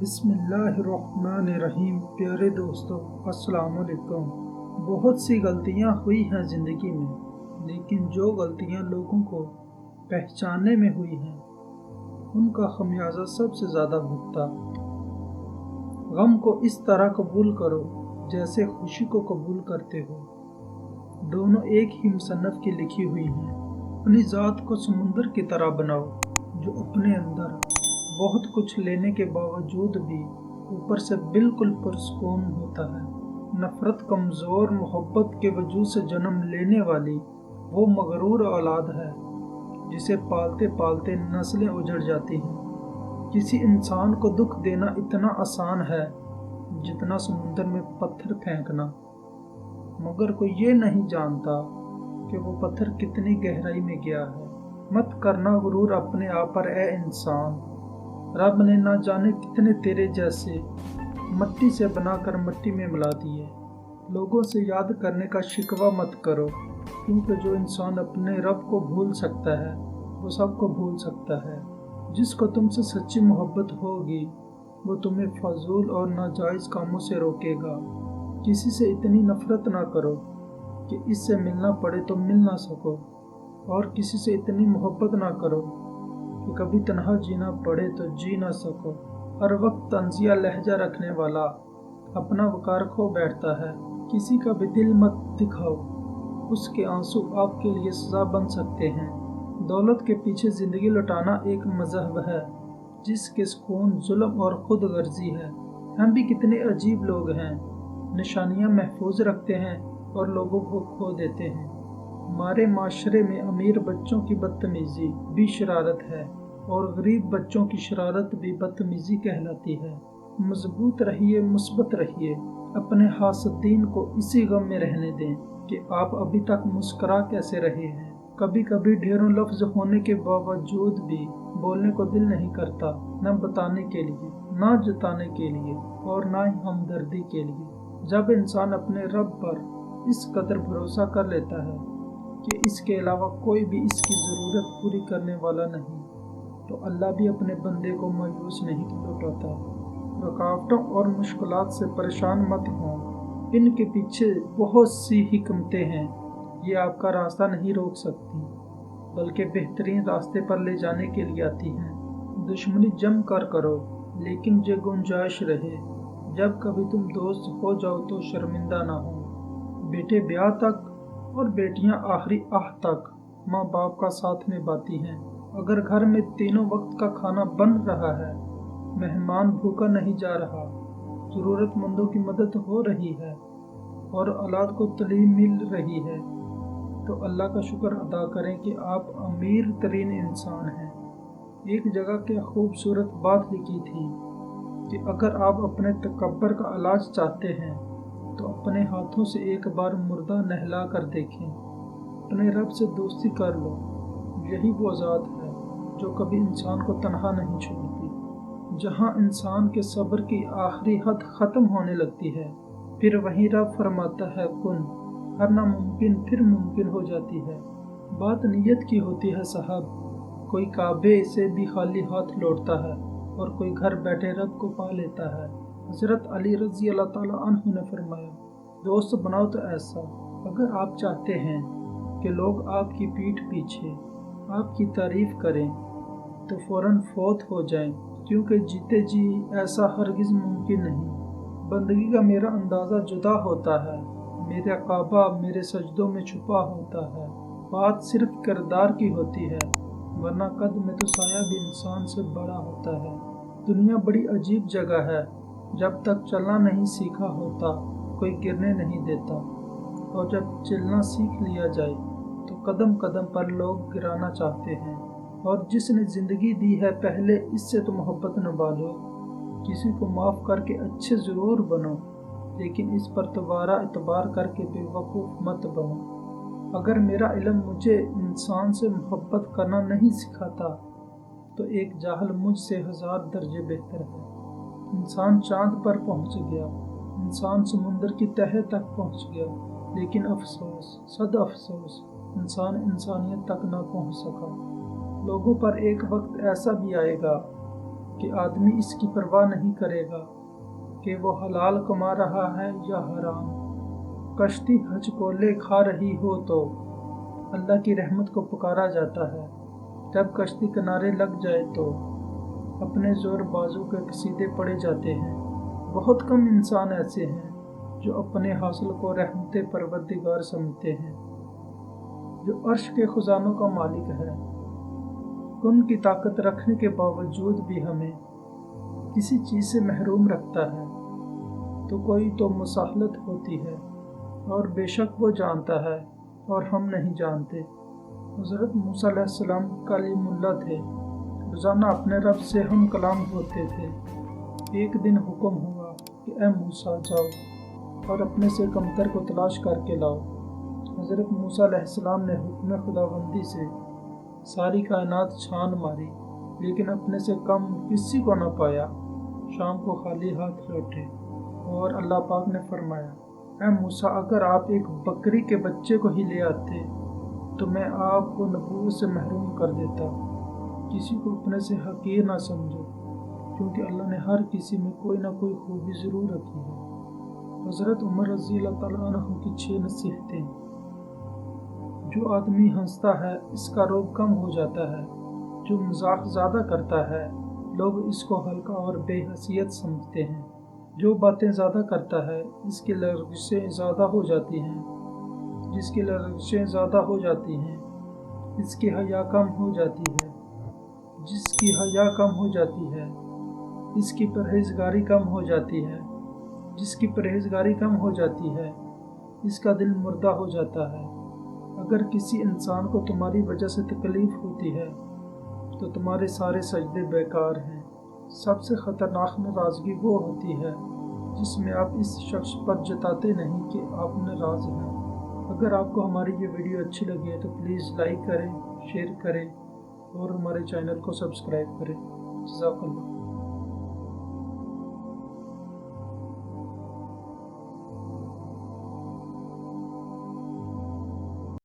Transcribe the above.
بسم اللہ الرحمن الرحیم۔ پیارے دوستو، السلام علیکم۔ بہت سی غلطیاں ہوئی ہیں زندگی میں، لیکن جو غلطیاں لوگوں کو پہچاننے میں ہوئی ہیں ان کا خمیازہ سب سے زیادہ بھگتا۔ غم کو اس طرح قبول کرو جیسے خوشی کو قبول کرتے ہو۔ دونوں ایک ہی مصنف کی لکھی ہوئی ہیں۔ اپنی ذات کو سمندر کی طرح بناؤ جو اپنے اندر بہت کچھ لینے کے باوجود بھی اوپر سے بالکل پرسکون ہوتا ہے۔ نفرت کمزور محبت کے وجود سے جنم لینے والی وہ مغرور اولاد ہے جسے پالتے پالتے نسلیں اجڑ جاتی ہیں۔ کسی انسان کو دکھ دینا اتنا آسان ہے جتنا سمندر میں پتھر پھینکنا، مگر کوئی یہ نہیں جانتا کہ وہ پتھر کتنی گہرائی میں گیا ہے۔ مت کرنا غرور اپنے آپ پر اے انسان۔ رب نے نہ جانے کتنے تیرے جیسے مٹی سے بنا کر مٹی میں ملا دیے۔ لوگوں سے یاد کرنے کا شکوہ مت کرو، کیونکہ جو انسان اپنے رب کو بھول سکتا ہے وہ سب کو بھول سکتا ہے۔ جس کو تم سے سچی محبت ہوگی وہ تمہیں فضول اور ناجائز کاموں سے روکے گا۔ کسی سے اتنی نفرت نہ کرو کہ اس سے ملنا پڑے تو مل نہ سکو، اور کسی سے اتنی محبت نہ کرو کہ کبھی تنہا جینا پڑے تو جی نہ سکو۔ ہر وقت طنزیہ لہجہ رکھنے والا اپنا وقار کھو بیٹھتا ہے۔ کسی کا بھی دل مت دکھاؤ، اس کے آنسو آپ کے لیے سزا بن سکتے ہیں۔ دولت کے پیچھے زندگی لٹانا ایک مذہب ہے جس کے سکون ظلم اور خود غرضی ہے۔ ہم بھی کتنے عجیب لوگ ہیں، نشانیاں محفوظ رکھتے ہیں اور لوگوں کو کھو دیتے ہیں۔ ہمارے معاشرے میں امیر بچوں کی بدتمیزی بھی شرارت ہے اور غریب بچوں کی شرارت بھی بدتمیزی کہلاتی ہے۔ مضبوط رہیے، مثبت رہیے، اپنے حاسدین کو اسی غم میں رہنے دیں کہ آپ ابھی تک مسکرا کیسے رہے ہیں۔ کبھی کبھی ڈھیروں لفظ ہونے کے باوجود بھی بولنے کو دل نہیں کرتا، نہ بتانے کے لیے، نہ جتانے کے لیے، اور نہ ہی ہمدردی کے لیے۔ جب انسان اپنے رب پر اس قدر بھروسہ کر لیتا ہے کہ اس کے علاوہ کوئی بھی اس کی ضرورت پوری کرنے والا نہیں، تو اللہ بھی اپنے بندے کو مایوس نہیں لوٹاتا۔ رکاوٹوں اور مشکلات سے پریشان مت ہوں، ان کے پیچھے بہت سی حکمتیں ہیں۔ یہ آپ کا راستہ نہیں روک سکتی، بلکہ بہترین راستے پر لے جانے کے لیے آتی ہیں۔ دشمنی جم کر کرو، لیکن یہ گنجائش رہے جب کبھی تم دوست ہو جاؤ تو شرمندہ نہ ہو۔ بیٹے بیاہ تک اور بیٹیاں آخری آہ تک ماں باپ کا ساتھ نبھاتی ہیں۔ اگر گھر میں تینوں وقت کا کھانا بن رہا ہے، مہمان بھوکا نہیں جا رہا، ضرورت مندوں کی مدد ہو رہی ہے اور اولاد کو تعلیم مل رہی ہے، تو اللہ کا شکر ادا کریں کہ آپ امیر ترین انسان ہیں۔ ایک جگہ کیا خوبصورت بات لکھی تھی کہ اگر آپ اپنے تکبر کا علاج چاہتے ہیں تو اپنے ہاتھوں سے ایک بار مردہ نہلا کر دیکھیں۔ اپنے رب سے دوستی کر لو، یہی وہ ذات ہے جو کبھی انسان کو تنہا نہیں چھوڑتی۔ جہاں انسان کے صبر کی آخری حد ختم ہونے لگتی ہے، پھر وہیں رب فرماتا ہے کن، ہر ناممکن پھر ممکن ہو جاتی ہے۔ بات نیت کی ہوتی ہے صاحب۔ کوئی کعبے سے بھی خالی ہاتھ لوٹتا ہے اور کوئی گھر بیٹھے رب کو پا لیتا ہے۔ حضرت علی رضی اللہ تعالیٰ عنہ نے فرمایا، دوست بناؤ تو ایسا، اگر آپ چاہتے ہیں کہ لوگ آپ کی پیٹھ پیچھے آپ کی تعریف کریں تو فوراً فوت ہو جائیں، کیونکہ جیتے جی ایسا ہرگز ممکن نہیں۔ بندگی کا میرا اندازہ جدا ہوتا ہے، میرا کعبہ میرے سجدوں میں چھپا ہوتا ہے۔ بات صرف کردار کی ہوتی ہے، ورنہ قد میں تو سایہ بھی انسان سے بڑا ہوتا ہے۔ دنیا بڑی عجیب جگہ ہے، جب تک چلنا نہیں سیکھا ہوتا کوئی گرنے نہیں دیتا، اور جب چلنا سیکھ لیا جائے تو قدم قدم پر لوگ گرانا چاہتے ہیں۔ اور جس نے زندگی دی ہے پہلے اس سے تو محبت نبھالو۔ کسی کو معاف کر کے اچھے ضرور بنو، لیکن اس پر دوبارہ اعتبار کر کے بے وقوف مت بنو۔ اگر میرا علم مجھے انسان سے محبت کرنا نہیں سکھاتا تو ایک جاہل مجھ سے 1000 درجے بہتر ہے۔ انسان چاند پر پہنچ گیا، انسان سمندر کی تہہ تک پہنچ گیا، لیکن افسوس، صد افسوس، انسان انسانیت تک نہ پہنچ سکا۔ لوگوں پر ایک وقت ایسا بھی آئے گا کہ آدمی اس کی پرواہ نہیں کرے گا کہ وہ حلال کما رہا ہے یا حرام۔ کشتی ہچکولے کھا رہی ہو تو اللہ کی رحمت کو پکارا جاتا ہے۔ جب کشتی کنارے لگ جائے تو اپنے زور بازو کے قصیدے پڑے جاتے ہیں۔ بہت کم انسان ایسے ہیں جو اپنے حاصل کو رحمت پروردگار سمجھتے ہیں، جو عرش کے خزانوں کا مالک ہے۔ ان کی طاقت رکھنے کے باوجود بھی ہمیں کسی چیز سے محروم رکھتا ہے تو کوئی تو مساہلت ہوتی ہے، اور بے شک وہ جانتا ہے اور ہم نہیں جانتے۔ حضرت موسیٰ علیہ السلام کلیم اللہ تھے، روزانہ اپنے رب سے ہم کلام ہوتے تھے۔ ایک دن حکم ہوا کہ اے موسیٰ جاؤ اور اپنے سے کمتر کو تلاش کر کے لاؤ۔ حضرت موسیٰ علیہ السلام نے حکم خداوندی سے ساری کائنات چھان ماری، لیکن اپنے سے کم کسی کو نہ پایا۔ شام کو خالی ہاتھ لوٹے اور اللہ پاک نے فرمایا، اے موسیٰ اگر آپ ایک بکری کے بچے کو ہی لے آتے تو میں آپ کو نبوت سے محروم کر دیتا۔ کسی کو اپنے سے حقیر نہ سمجھو، کیونکہ اللہ نے ہر کسی میں کوئی نہ کوئی خوبی ضرور رکھی ہے۔ حضرت عمر رضی اللہ تعالیٰ عنہ کی 6 نصیحتیں۔ جو آدمی ہنستا ہے اس کا روب کم ہو جاتا ہے، جو مذاق زیادہ کرتا ہے لوگ اس کو ہلکا اور بے حیثیت سمجھتے ہیں، جو باتیں زیادہ کرتا ہے اس کی لرزشیں زیادہ ہو جاتی ہیں، جس کی لرزشیں زیادہ ہو جاتی ہیں اس کی حیا کم ہو جاتی ہے، جس کی حیا کم ہو جاتی ہے اس کی پرہیزگاری کم ہو جاتی ہے، جس کی پرہیزگاری کم ہو جاتی ہے اس کا دل مردہ ہو جاتا ہے۔ اگر کسی انسان کو تمہاری وجہ سے تکلیف ہوتی ہے تو تمہارے سارے سجدے بیکار ہیں۔ سب سے خطرناک ناراضگی وہ ہوتی ہے جس میں آپ اس شخص پر جتاتے نہیں کہ آپ ناراض ہیں۔ اگر آپ کو ہماری یہ ویڈیو اچھی لگی ہے تو پلیز لائک کریں، شیئر کریں اور ہمارے چینل کو سبسکرائب کریں۔ جزاک اللہ۔